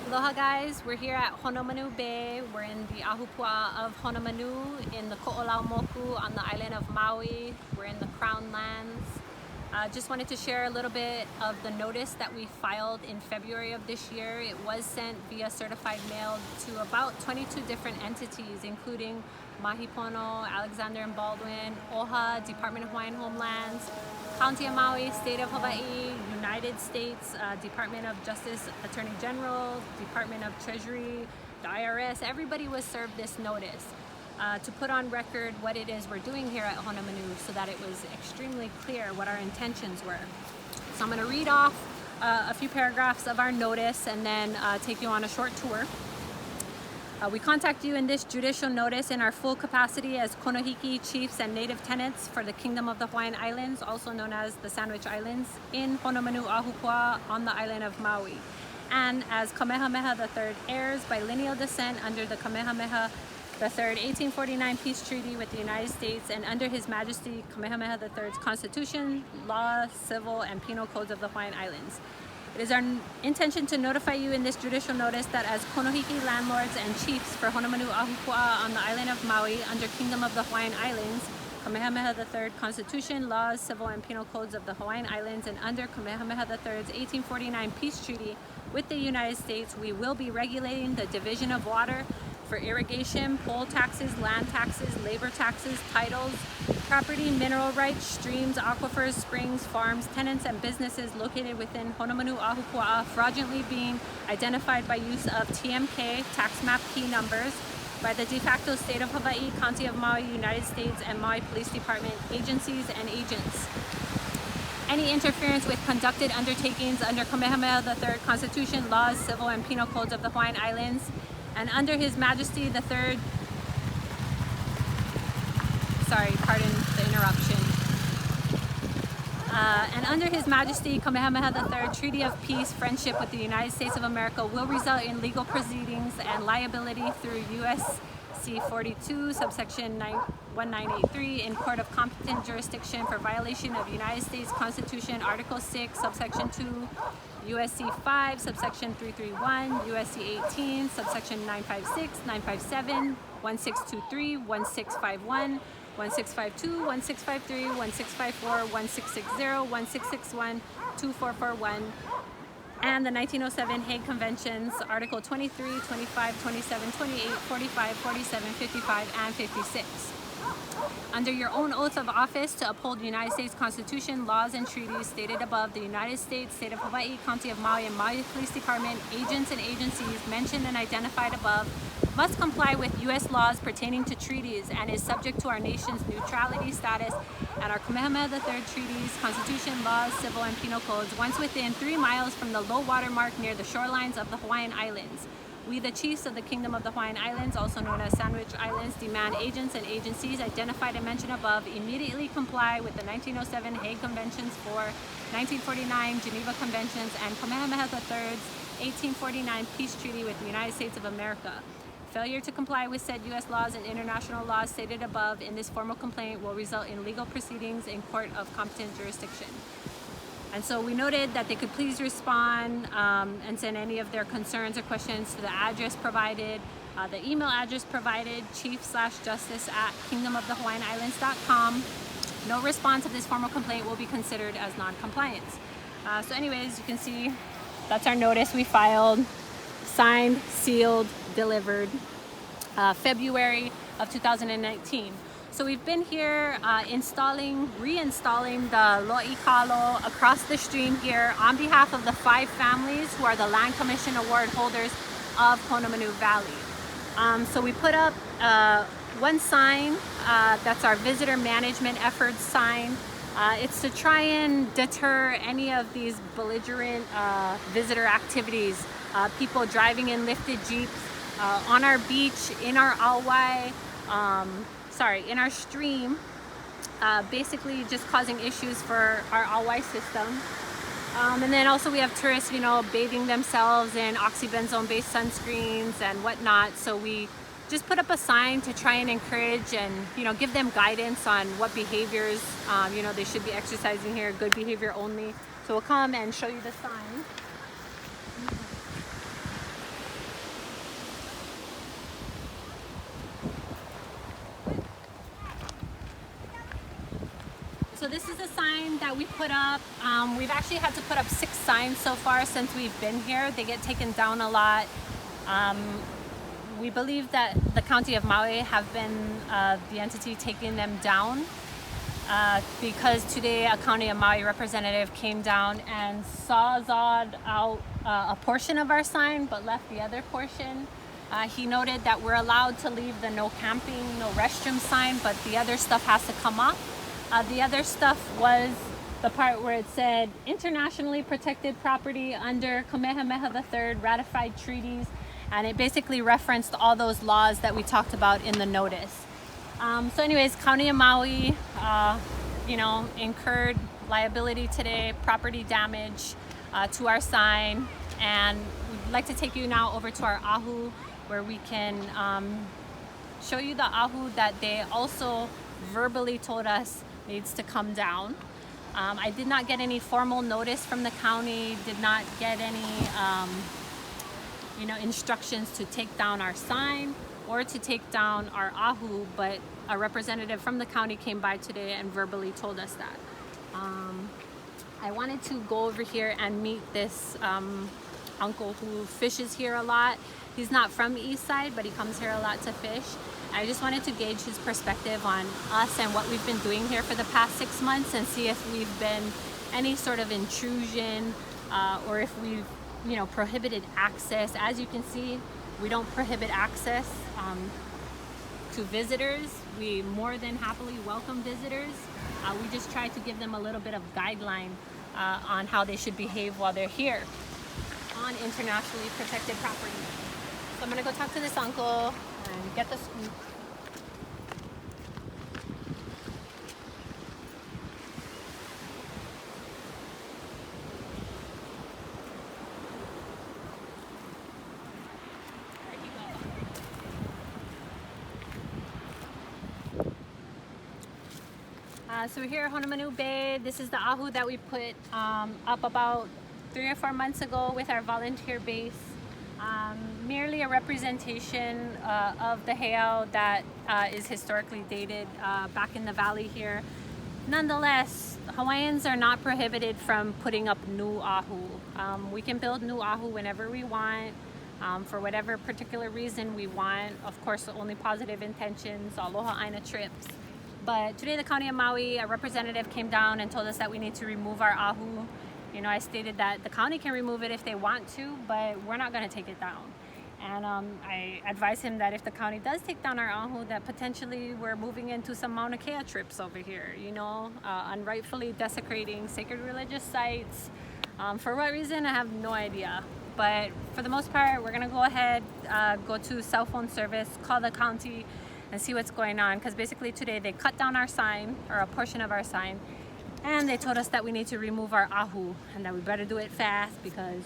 Aloha guys, we're here at Honomanu Bay. We're in the Ahupua of Honomanu in the Ko'olaumoku on the island of Maui. We're in the Crown Lands. Just wanted to share a little bit of the notice that we filed in February of this year. It was sent via certified mail to about 22 different entities, including Mahipono, Alexander and Baldwin, OHA, Department of Hawaiian Homelands, County of Maui, State of Hawaii, United States, Department of Justice Attorney General, Department of Treasury, the IRS. Everybody was served this notice to put on record what it is we're doing here at Honomanu so that it was extremely clear what our intentions were. So I'm going to read off a few paragraphs of our notice and then take you on a short tour. We contact you in this judicial notice in our full capacity as Konohiki chiefs and native tenants for the Kingdom of the Hawaiian Islands, also known as the Sandwich Islands, in Honomanu, Ahupua, on the island of Maui, and as Kamehameha III heirs by lineal descent under the Kamehameha III 1849 Peace Treaty with the United States and under His Majesty Kamehameha III's Constitution, law, civil, and penal codes of the Hawaiian Islands. It is our intention to notify you in this judicial notice that as Konohiki landlords and chiefs for Honomanu Ahupua on the island of Maui under Kingdom of the Hawaiian Islands, Kamehameha III Constitution, laws, civil and penal codes of the Hawaiian Islands, and under Kamehameha III's 1849 Peace Treaty with the United States, we will be regulating the division of water for irrigation, poll taxes, land taxes, labor taxes, titles, property, mineral rights, streams, aquifers, springs, farms, tenants, and businesses located within Honomanu Ahupua fraudulently being identified by use of TMK, tax map key numbers, by the de facto state of Hawaii, County of Maui, United States, and Maui Police Department agencies and agents. Any interference with conducted undertakings under Kamehameha III Constitution, laws, civil, and penal codes of the Hawaiian Islands, and under His Majesty III, sorry, pardon the interruption. And under His Majesty Kamehameha III Treaty of Peace, Friendship with the United States of America will result in legal proceedings and liability through USC 42, subsection 1983, in court of competent jurisdiction for violation of United States Constitution, Article 6, subsection 2, USC 5, subsection 331, USC 18, subsection 956, 957, 1623, 1651, 1652, 1653, 1654, 1660, 1661, 2441, and the 1907 Hague Conventions, Article 23, 25, 27, 28, 45, 47, 55, and 56. Under your own oath of office to uphold the United States Constitution, laws, and treaties stated above, the United States, State of Hawaii, County of Maui, and Maui Police Department agents and agencies mentioned and identified above must comply with U.S. laws pertaining to treaties and is subject to our nation's neutrality status and our Kamehameha III treaties, Constitution, laws, civil, and penal codes once within 3 miles from the low water mark near the shorelines of the Hawaiian Islands. We, the chiefs of the Kingdom of the Hawaiian Islands, also known as Sandwich Islands, demand agents and agencies identified and mentioned above immediately comply with the 1907 Hague Conventions for 1949 Geneva Conventions and Kamehameha III's 1849 Peace Treaty with the United States of America. Failure to comply with said U.S. laws and international laws stated above in this formal complaint will result in legal proceedings in court of competent jurisdiction. And so we noted that they could please respond and send any of their concerns or questions to the address provided, the email address provided, chief/justice@kingdomofthehawaiianislands.com. No response of this formal complaint will be considered as non-compliance. So anyways, you can see that's our notice we filed, signed, sealed, delivered, February of 2019. So we've been here reinstalling the lo'ikalo across the stream here on behalf of the 5 families who are the Land Commission Award holders of Honomanu Valley. So we put up one sign, that's our visitor management efforts sign. It's to try and deter any of these belligerent visitor activities, people driving in lifted jeeps on our beach, in our alwai, in our stream, basically just causing issues for our alwai system. And then also we have tourists, bathing themselves in oxybenzone-based sunscreens and whatnot. So we just put up a sign to try and encourage and, give them guidance on what behaviors, they should be exercising here, good behavior only. So we'll come and show you the sign. So this is a sign that we put up. We've actually had to put up 6 signs so far since we've been here. They get taken down a lot. We believe that the County of Maui have been the entity taking them down because today a County of Maui representative came down and sawzalled out a portion of our sign but left the other portion. He noted that we're allowed to leave the no camping, no restroom sign, but the other stuff has to come off. The other stuff was the part where it said internationally protected property under Kamehameha III ratified treaties, and it basically referenced all those laws that we talked about in the notice. So anyways, County of Maui, incurred liability today, property damage to our sign, and we'd like to take you now over to our ahu where we can show you the ahu that they also verbally told us needs to come down. I did not get any formal notice from the county, did not get any instructions to take down our sign or to take down our ahu, but a representative from the county came by today and verbally told us that. I wanted to go over here and meet this uncle who fishes here a lot. He's not from the east side, but he comes here a lot to fish. I just wanted to gauge his perspective on us and what we've been doing here for the past 6 months and see if we've been any sort of intrusion or if we've prohibited access. As you can see, we don't prohibit access to visitors. We more than happily welcome visitors. We just try to give them a little bit of guideline on how they should behave while they're here on internationally protected property. So I'm gonna go talk to this uncle and get the scoop. So we're here at Honomanu Bay. This is the ahu that we put up about 3 or 4 months ago with our volunteer base. Merely a representation of the heiau that is historically dated back in the valley here. Nonetheless, Hawaiians are not prohibited from putting up new ahu. We can build new ahu whenever we want, for whatever particular reason we want. Of course, only positive intentions, aloha aina trips. But today the County of Maui, a representative came down and told us that we need to remove our ahu. I stated that the county can remove it if they want to, but we're not going to take it down. And I advised him that if the county does take down our ahu, that potentially we're moving into some Mauna Kea trips over here, unrightfully desecrating sacred religious sites. For what reason, I have no idea. But for the most part, we're going to go ahead, go to cell phone service, call the county, and see what's going on. Because basically today they cut down our sign, or a portion of our sign, and they told us that we need to remove our ahu and that we better do it fast because,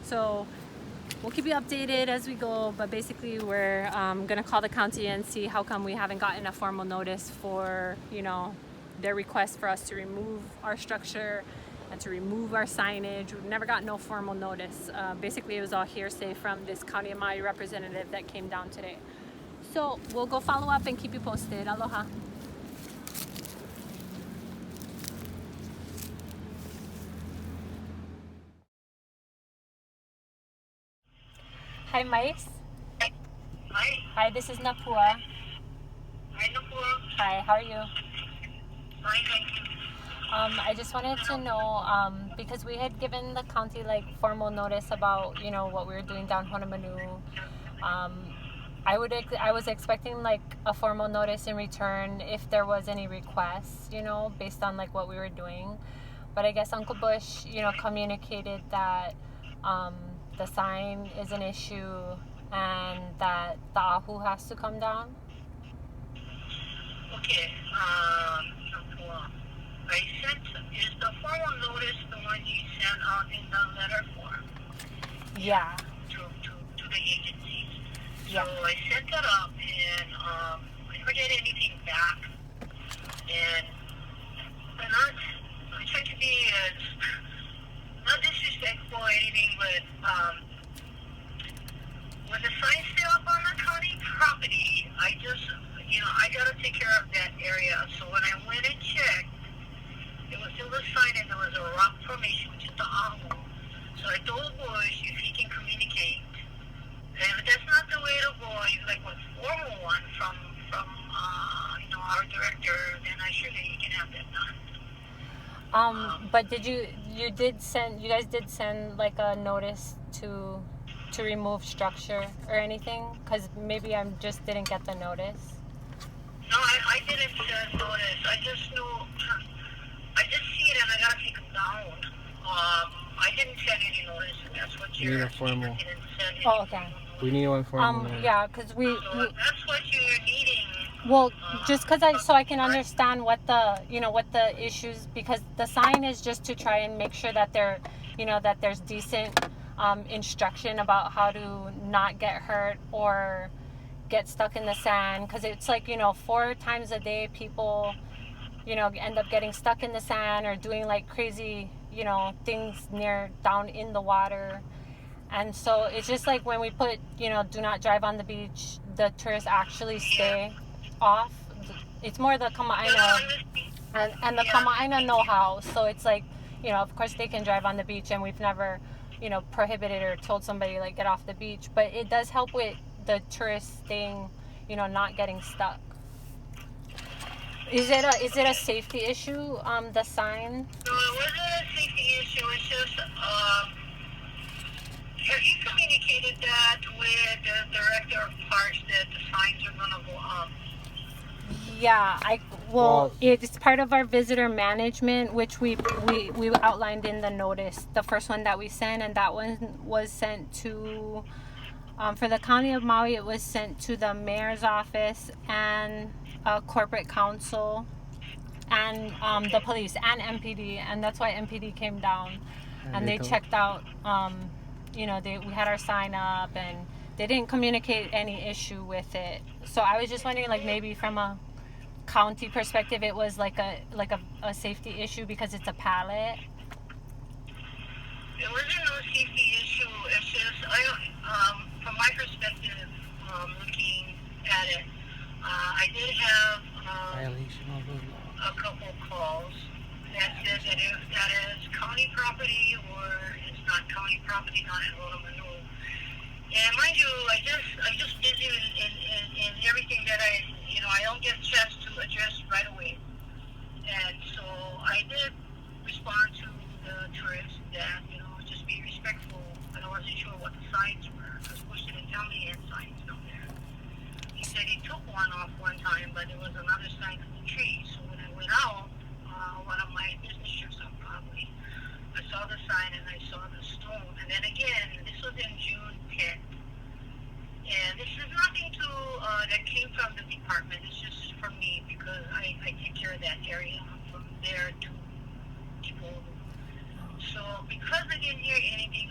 So we'll keep you updated as we go, but basically we're gonna call the county and see how come we haven't gotten a formal notice for, their request for us to remove our structure and to remove our signage. We've never got no formal notice. Basically it was all hearsay from this County of Maui representative that came down today. So we'll go follow up and keep you posted. Aloha. Hi, Mais. Hi. Hi, this is Napua. Hi, Napua. Hi, how are you? Fine, thank you. I just wanted to know, because we had given the county formal notice about, what we were doing down Honomanu. I was expecting a formal notice in return if there was any requests, based on what we were doing. But I guess Uncle Bush, communicated that the sign is an issue and that the ahu has to come down. Okay, Napua. Is the formal notice the one you sent out in the letter form? Yeah. To the agencies. Yeah. So I sent that up and I never get anything back. And I tried to be not disrespectful or anything, but when the sign's still up on the county property, I just I gotta take care of that area. So when I went and checked, there was a sign and there was a rock formation, which is the ahu. So I told Bush if he can communicate. And if that's not the way to go, he's like a formal one from our director, then I surely he can have that done. But you guys did send like a notice to remove structure or anything? Because maybe I just didn't get the notice. No, I didn't send notice. I just see it and I gotta take them down. I didn't send any notice, and that's what You need a formal. Oh, okay. We need one formal. Yeah, because So that's what you're needing. Well, just because I can understand what the issues, because the sign is just to try and make sure that that there's decent instruction about how to not get hurt or get stuck in the sand, because it's like 4 times a day people end up getting stuck in the sand or doing like crazy things down in the water. And so it's just like when we put do not drive on the beach, the tourists actually stay off. It's more the Kamehameha and the Kamehameha know-how. So it's like of course they can drive on the beach, and we've never prohibited or told somebody like get off the beach, but it does help with the tourists staying not getting stuck. Is it a safety issue, the sign? No, it wasn't a safety issue. It's just have you communicated that with the director of parks that the signs are gonna go up? Yeah, well, it's part of our visitor management, which we outlined in the notice, the first one that we sent, and that one was sent to, for the county of Maui, it was sent to the mayor's office and corporate council and the police and MPD, and that's why MPD came down and they checked out. We had our sign up and they didn't communicate any issue with it. So I was just wondering, like maybe from a county perspective, it was like a safety issue because it's a pallet. It wasn't no safety issue. It's just from my perspective, looking at it, I did have Violation of the law. a couple calls that says that if that is county property or it's not county property, not in Honomanu. And mind you, I just busy in everything that I don't get a chance to address right away. And so I did respond to the tourists that, just be respectful. And I wasn't sure what the signs were, because Bush didn't tell me he had signs down there. He said he took one off one time, but there was another sign in the tree. So when I went out, one of my business trips on Broadway, I saw the sign and I saw the stone. And then again, this was in June 10th. And this is nothing that came from the department. It's just from me because I take care of that area from there to people. So because I didn't hear anything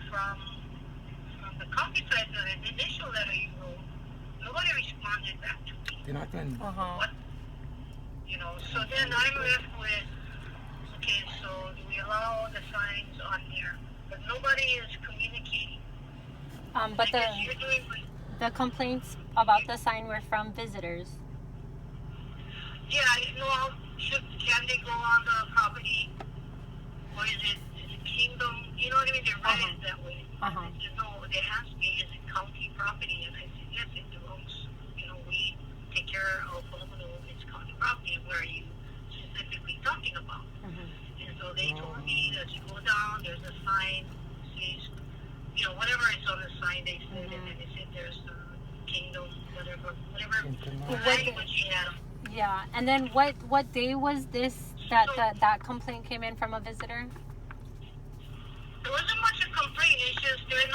from the county side of it, the initial letter you wrote, nobody responded back to me. They're not going. What? So then I'm left with, okay, so do we allow the signs on there? But nobody is communicating. But the complaints about the sign were from visitors. Yeah, can they go on the property? Or is it kingdom? You know what I mean? They read it that way. They said, no, they asked me, is it county property? And I said, yes, it belongs. We take care of Honomanu, it's county property. Where are you specifically talking about? And so they told me that you go down, there's a sign, says, whatever is on the sign, they said, and then they said there's the kingdom, whatever language you have. Yeah, and then what day was this that complaint came in from a visitor? There wasn't much of a complaint. It's just they're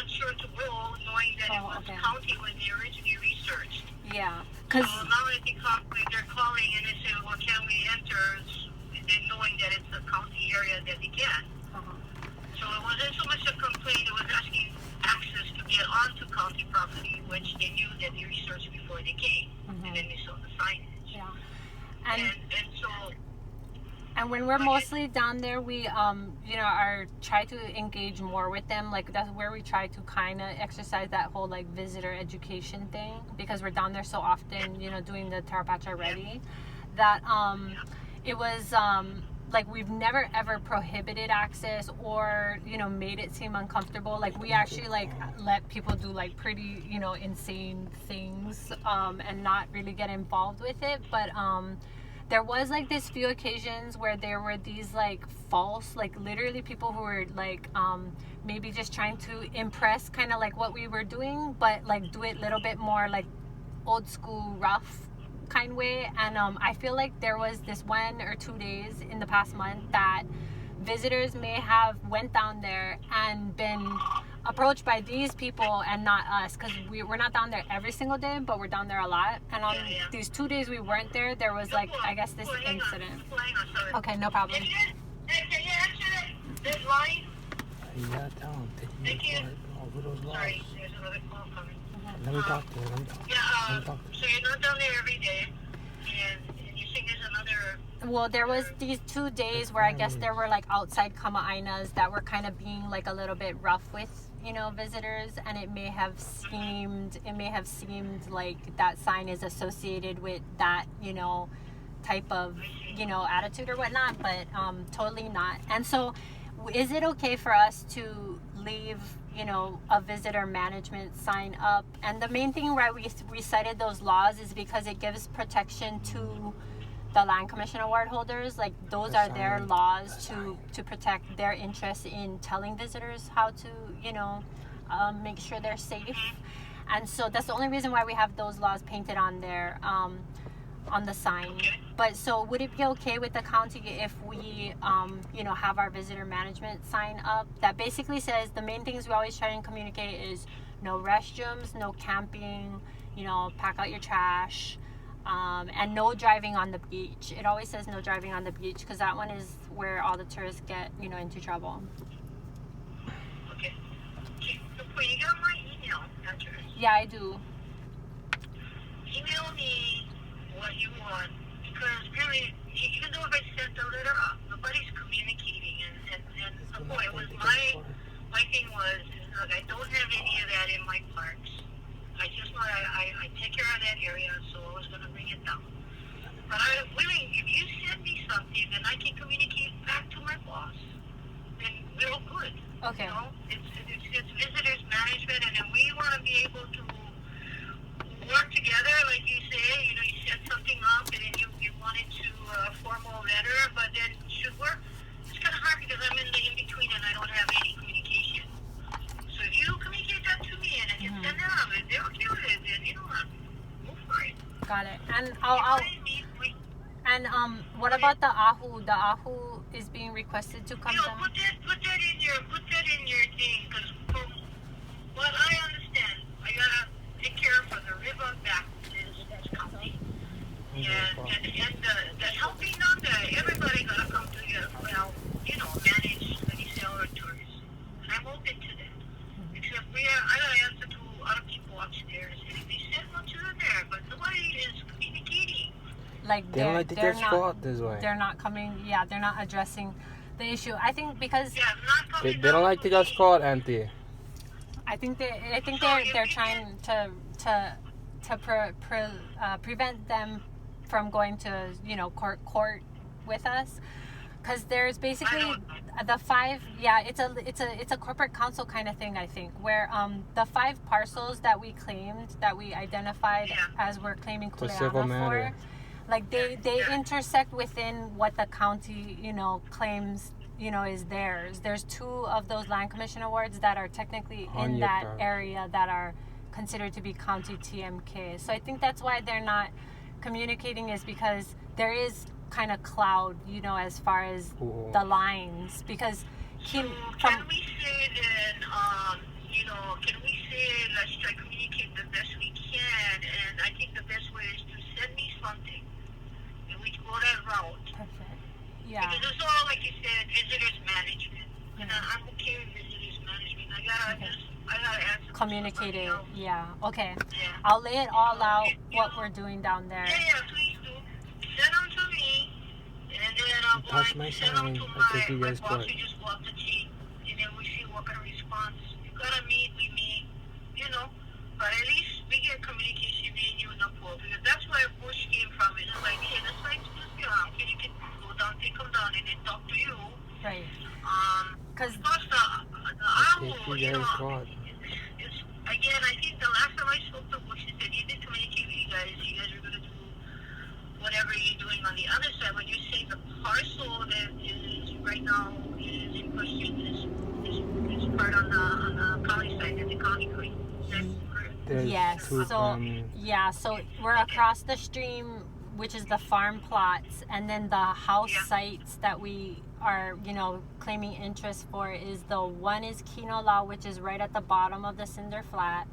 unsure to go, knowing that it was county when they originally researched. Yeah, so now I think they're calling and they say, well, can we enter? Then knowing that it's a county area that they can. So it wasn't so much a complaint, it was asking access to get onto county property, which they knew that they researched before they came. And then they saw the signage. Yeah. And so And when we're mostly down there, we you know, are try to engage more with them. Like that's where we try to kind of exercise that whole like visitor education thing, because we're down there so often, you know, doing the Tarapacha Ready, that it was like we've never ever prohibited access or, you know, made it seem uncomfortable. Like we actually like let people do like pretty, you know, insane things and not really get involved with it. But there was like this few occasions where there were these like false, like literally people who were like maybe just trying to impress kind of like what we were doing, but like do it a little bit more like old school rough kind way. And I feel like there was this 1 or 2 days in the past month that visitors may have went down there and been approached by these people and not us, because we're not down there every single day, but we're down there a lot. And on these 2 days we weren't there, there was like, I guess, this incident. Okay, no problem. Can you answer that line? Yeah, tell him. Thank you. Over those laws. Sorry, there's another call coming. Let me talk to him. So you're not down there every day, and you think there's another... Well, there was these 2 days where I guess there were like outside kama'ainas that were kind of being like a little bit rough with, you know, visitors, and it may have seemed like that sign is associated with that, you know, type of, you know, attitude or whatnot, but totally not. And so is it okay for us to leave, you know, a visitor management sign up? And the main thing why we cited those laws is because it gives protection to the Land Commission Award holders. Like those are their laws to protect their interest in telling visitors how to, you know, make sure they're safe. And so that's the only reason why we have those laws painted on there, on the sign. But so would it be okay with the county if we, you know, have our visitor management sign up that basically says the main things we always try and communicate is no restrooms, no camping, you know, pack out your trash, and no driving on the beach. It always says no driving on the beach because that one is where all the tourists get, you know, into trouble. Okay. So you got my email address? Yeah, I do. Email me what you want, because really, even though if I sent the letter up, nobody's communicating, and it was my thing was, look, I don't have any of that in my parks. I just want I take care of that area, so I was gonna bring it down. But I'm willing, if you send me something, then I can communicate back to my boss. Then we're all good. Okay. You know, it's visitors management, and then we want to be able to work together, like you say. You know, you set something up, and then you wanted to formal letter, but then should work. It's kind of hard because I'm in the in between, and I don't have any communication. So if you communicate that to me, and I can send it out, if they're okay with it, then you know what, move for it. Got it. And I'll and what about the ahu? The ahu is being requested to come down. Put that in your thing, because from what I understand, I gotta take care of the river back is county. And the helping on the everybody gotta come to you, well, you know, manage the seller tourists. And I'm open to that. Except I gotta answer to other people upstairs, and we send one to them there, but nobody is communicating. Like they don't like to get caught this way. They're not coming. Yeah, they're not addressing the issue. I think because they don't like to get caught, Auntie. I think they're trying to prevent them from going to, you know, court with us, because there's basically the 5. Yeah, it's a corporate council kind of thing, I think, where the 5 parcels that we claimed, that we identified as we're claiming kuleana for. Like they intersect within what the county, you know, claims, you know, is theirs. There's 2 of those Land Commission Awards that are technically in that area that are considered to be county TMK. So I think that's why they're not communicating, is because there is kind of cloud, you know, as far as the lines. Because can we say then, you know, let's try to communicate the best we can, and I think the best way is to send me something. We go that route. Perfect. Yeah. Because it's all, like you said, visitors management. And I'm okay with visitors management. I gotta answer. Communicate it. Yeah. Okay. Yeah. I'll lay it all out, what we're doing down there. Yeah, please do. Send them to me, and then I'll go touch my send them sign, to I take you my guys boss court. who just walked the chain, and then we see what kind of response. You gotta meet, we meet, you know. But at least we get communication, me and you in the pool, because that's where Bush came from. It's like, hey, the site's just belong, and you can go down, take them down, and then talk to you. Right. Because I take owl, you you know, guys court. it's, again, I think the last time I spoke to Bush, he said he did communicate with you guys are going to do whatever you're doing on the other side. When you say the parcel that is right now is in question is part on the county side, that the county creek. Is that correct? There's Yes. two, So so we're across the stream, which is the farm plots, and then the house sites that we are, claiming interest for is the one is Kinola, which is right at the bottom of the cinder flat,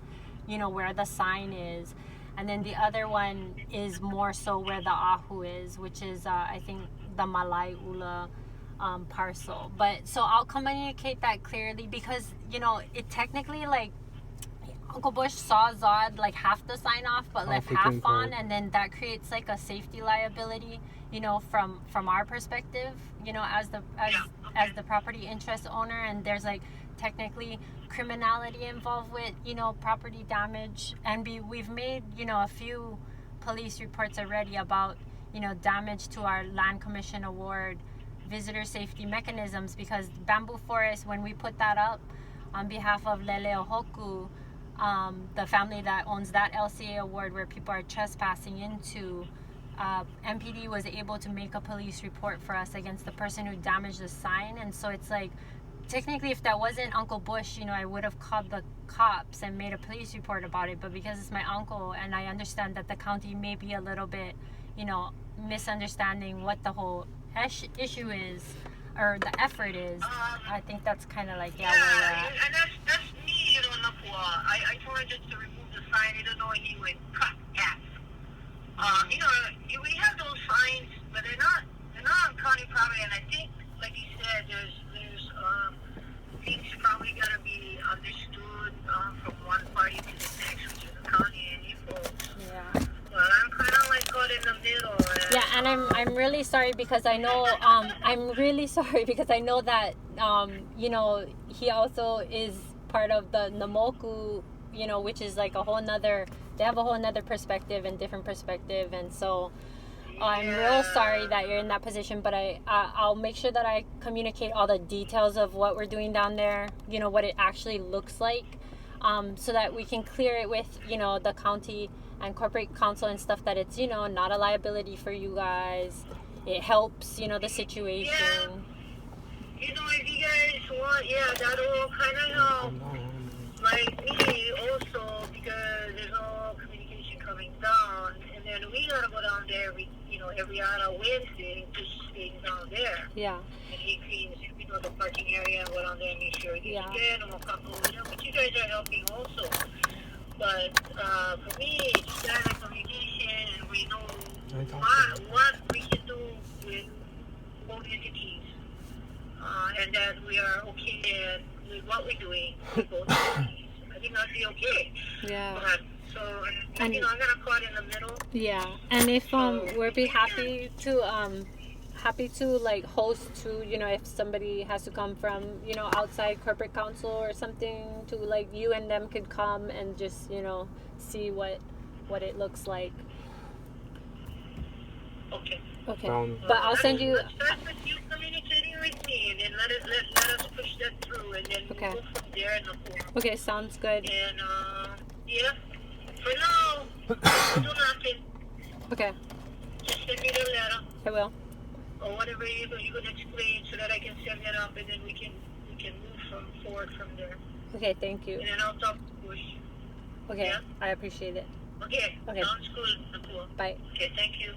where the sign is. And then the other one is more so where the ahu is, which is, I think, the Malai Ula parcel. But so I'll communicate that clearly because, it technically, like, Uncle Bush saw Zod, like, half the sign off, but left half on. And then that creates, like, a safety liability, from our perspective, as the property interest owner. And there's, like, technically criminality involved with property damage, and we've made a few police reports already about damage to our land commission award visitor safety mechanisms, because bamboo forest, when we put that up on behalf of Leleohoku, the family that owns that LCA award where people are trespassing into, MPD was able to make a police report for us against the person who damaged the sign. And so it's like, technically, if that wasn't Uncle Bush, I would have called the cops and made a police report about it. But because it's my uncle, and I understand that the county may be a little bit, misunderstanding what the whole issue is, or the effort is, I think that's kind of like, where we're at. And that's me, Napua. I told her just to remove the sign. I don't know he would cut half. We have those signs, but they're not on county property, and I think, like you said, there's things probably gotta be understood from one party to the next, which is the county and you folks. Yeah. But I'm kind of like caught in the middle. And I'm really sorry because I know that he also is part of the Namoku, which is like they have a whole nother perspective and different perspective, and so I'm real sorry that you're in that position, but I'll make sure that I communicate all the details of what we're doing down there, what it actually looks like, so that we can clear it with, the county and corporate council and stuff, that it's, not a liability for you guys. It helps, the situation. Yeah. If you guys want, that'll kind of help. Like me also, because there's no communication coming down, and then we gotta go down there every other Wednesday and push things down there. Yeah. And he cleans, the parking area and go down there and make sure he's again, but you guys are helping also. But for me, it's kind of communication, and we know what we can do with both entities, and that we are okay with what we're doing with both entities. I think I'll be okay. Yeah. But, so, I'm gonna caught in the middle. Yeah, and if we'll be happy to like host to, if somebody has to come from, outside corporate council or something, to like you and them could come and just, see what it looks like. Okay. But I'll send you. Let's start with you communicating with me, and then let us push that through, and then we'll go from there in the forum. Okay, sounds good. And for now, don't do nothing. Okay. Just send me the letter. I will. Or whatever you're going to explain, so that I can set that up, and then we can move forward from there. Okay, thank you. And then I'll talk to Bush. Okay, I appreciate it. Okay. Sounds good. Cool. Bye. Okay, thank you.